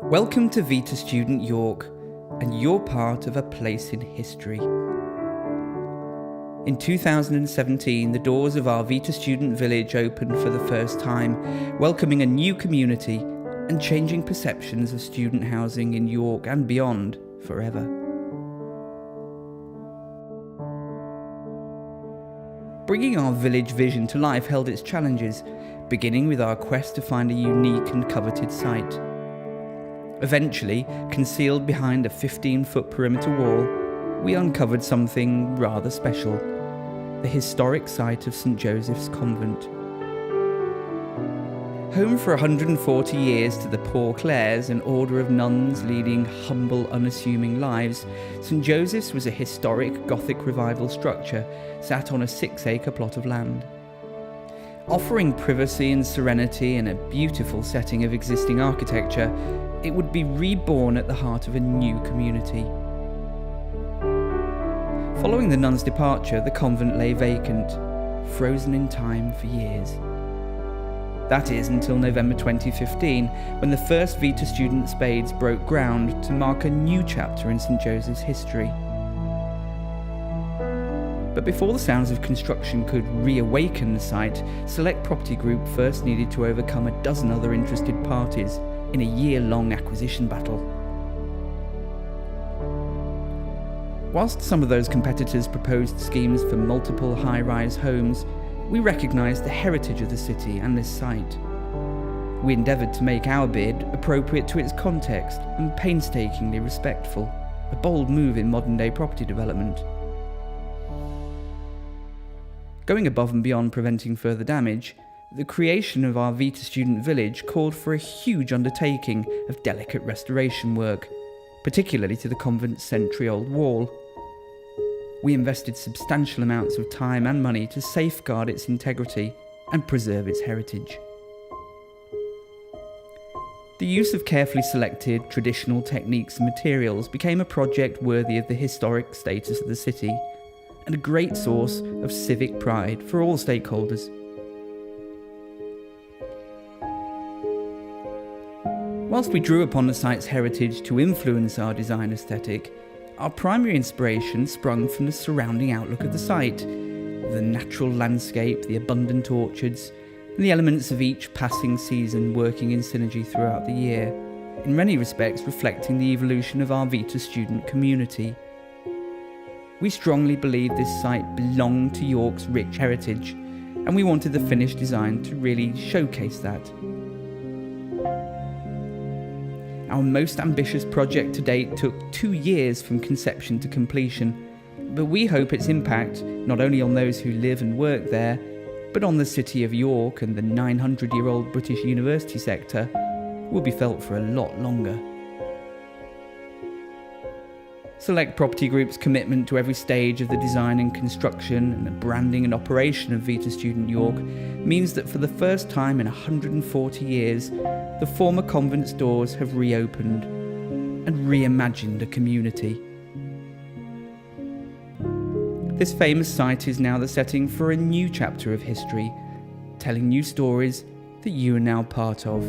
Welcome to VITA Student York, and you're part of a place in history. In 2017, the doors of our VITA Student Village opened for the first time, welcoming a new community and changing perceptions of student housing in York and beyond forever. Bringing our village vision to life held its challenges, beginning with our quest to find a unique and coveted site. Eventually, concealed behind a 15-foot perimeter wall, we uncovered something rather special: the historic site of St. Joseph's Convent. Home for 140 years to the Poor Clares, an order of nuns leading humble, unassuming lives, St. Joseph's was a historic Gothic revival structure sat on a 6-acre plot of land. Offering privacy and serenity in a beautiful setting of existing architecture, it would be reborn at the heart of a new community. Following the nuns' departure, the convent lay vacant, frozen in time for years. That is, until November 2015, when the first VITA student spades broke ground to mark a new chapter in St. Joseph's history. But before the sounds of construction could reawaken the site, Select Property Group first needed to overcome a dozen other interested parties in a year-long acquisition battle. Whilst some of those competitors proposed schemes for multiple high-rise homes, we recognised the heritage of the city and this site. We endeavoured to make our bid appropriate to its context and painstakingly respectful, a bold move in modern-day property development. Going above and beyond preventing further damage, the creation of our VITA Student Village called for a huge undertaking of delicate restoration work, particularly to the convent's century-old wall. We invested substantial amounts of time and money to safeguard its integrity and preserve its heritage. The use of carefully selected traditional techniques and materials became a project worthy of the historic status of the city, and a great source of civic pride for all stakeholders. Whilst we drew upon the site's heritage to influence our design aesthetic, our primary inspiration sprung from the surrounding outlook of the site, the natural landscape, the abundant orchards, and the elements of each passing season working in synergy throughout the year, in many respects reflecting the evolution of our VITA student community. We strongly believed this site belonged to York's rich heritage, and we wanted the finished design to really showcase that. Our most ambitious project to date took 2 years from conception to completion, but we hope its impact, not only on those who live and work there, but on the city of York and the 900-year-old British university sector, will be felt for a lot longer. Select Property Group's commitment to every stage of the design and construction and the branding and operation of VITA Student York means that for the first time in 140 years, the former convent's doors have reopened and reimagined a community. This famous site is now the setting for a new chapter of history, telling new stories that you are now part of.